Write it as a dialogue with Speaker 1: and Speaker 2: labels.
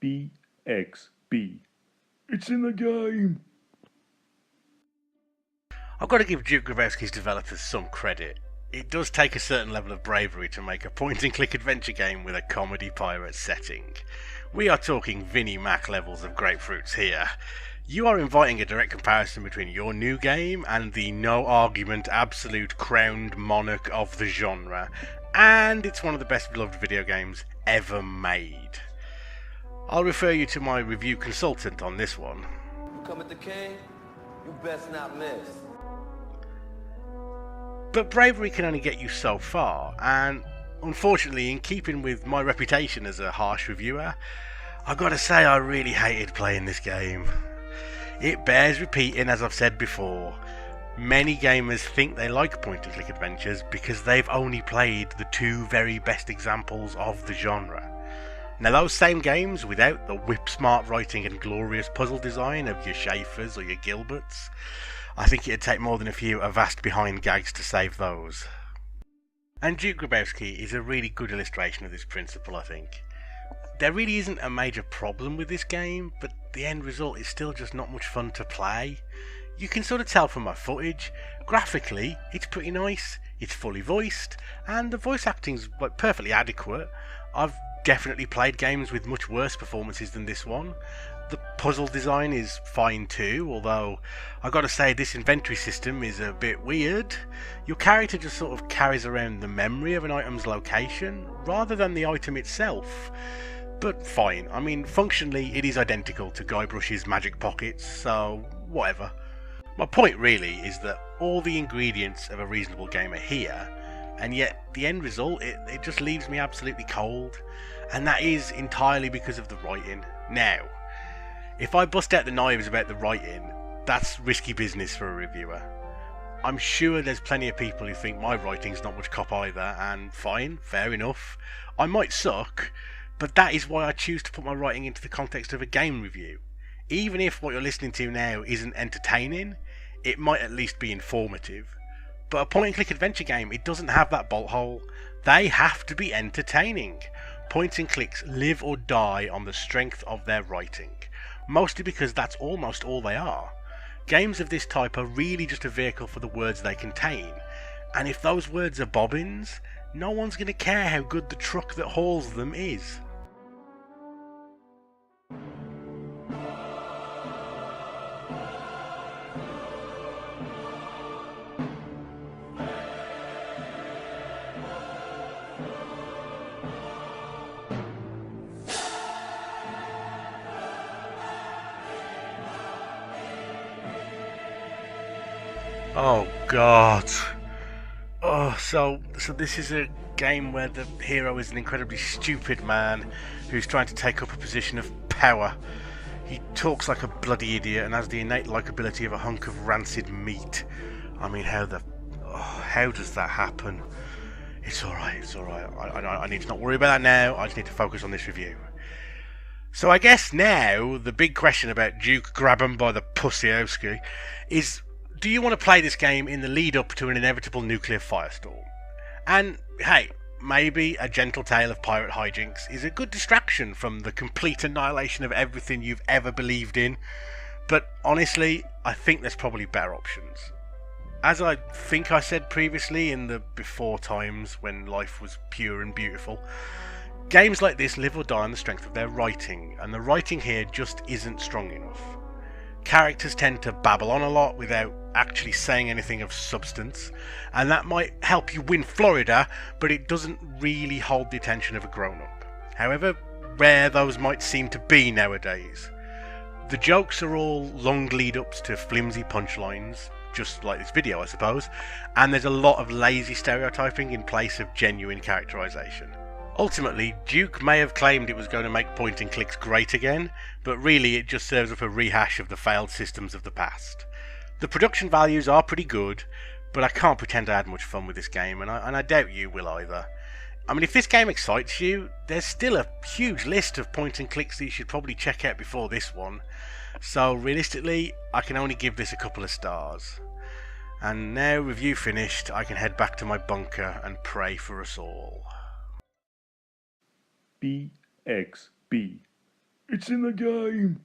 Speaker 1: BXB. It's in the game!
Speaker 2: I've got to give Duke Grabowski's developers some credit. It does take a certain level of bravery to make a point-and-click adventure game with a comedy pirate setting. We are talking Vinnie Mac levels of grapefruits here. You are inviting a direct comparison between your new game and the no-argument absolute crowned monarch of the genre, and it's one of the best beloved video games ever made. I'll refer you to my review consultant on this one.
Speaker 3: You come at the king, you best not miss.
Speaker 2: But bravery can only get you so far, and unfortunately, in keeping with my reputation as a harsh reviewer, I've got to say I really hated playing this game. It bears repeating, as I've said before. Many gamers think they like point-and-click adventures because they've only played the two very best examples of the genre. Now those same games, without the whip-smart writing and glorious puzzle design of your Schaefers or your Gilberts, I think it'd take more than a few Avast behind gags to save those. And Duke Grabowski is a really good illustration of this principle, I think. There really isn't a major problem with this game, but the end result is still just not much fun to play. You can sort of tell from my footage, graphically it's pretty nice, it's fully voiced, and the voice acting's like perfectly adequate. I've definitely played games with much worse performances than this one. The puzzle design is fine too, although I've got to say this inventory system is a bit weird. Your character just sort of carries around the memory of an item's location, rather than the item itself. But fine, I mean functionally it is identical to Guybrush's Magic Pockets, so whatever. My point really is that all the ingredients of a reasonable game are here, and yet the end result, it just leaves me absolutely cold, and that is entirely because of the writing. Now, if I bust out the knives about the writing, that's risky business for a reviewer. I'm sure there's plenty of people who think my writing's not much cop either, and fine, fair enough. I might suck, but that is why I choose to put my writing into the context of a game review. Even if what you're listening to now isn't entertaining, it might at least be informative. But a point-and-click adventure game, it doesn't have that bolt hole. They have to be entertaining. Points and clicks live or die on the strength of their writing. Mostly because that's almost all they are. Games of this type are really just a vehicle for the words they contain, and if those words are bobbins, no one's going to care how good the truck that hauls them is. Oh god. Oh, so this is a game where the hero is an incredibly stupid man who's trying to take up a position of power. He talks like a bloody idiot and has the innate likability of a hunk of rancid meat. I mean, how does that happen? It's alright. I need to not worry about that now. I just need to focus on this review. So I guess now the big question about Duke grab 'em by the pussy-owski is, do you want to play this game in the lead up to an inevitable nuclear firestorm? And hey, maybe a gentle tale of pirate hijinks is a good distraction from the complete annihilation of everything you've ever believed in. But honestly, I think there's probably better options. As I think I said previously in the before times when life was pure and beautiful, games like this live or die on the strength of their writing, and the writing here just isn't strong enough. Characters tend to babble on a lot without actually saying anything of substance, and that might help you win Florida, but it doesn't really hold the attention of a grown-up. However rare those might seem to be nowadays. The jokes are all long lead-ups to flimsy punchlines, just like this video I suppose, and there's a lot of lazy stereotyping in place of genuine characterization. Ultimately, Duke may have claimed it was going to make point and clicks great again, but really it just serves up a rehash of the failed systems of the past. The production values are pretty good, but I can't pretend I had much fun with this game, and I doubt you will either. I mean, if this game excites you, there's still a huge list of point and clicks that you should probably check out before this one, so realistically, I can only give this a couple of stars. And now, review finished, I can head back to my bunker and pray for us all.
Speaker 1: BXB. It's in the game.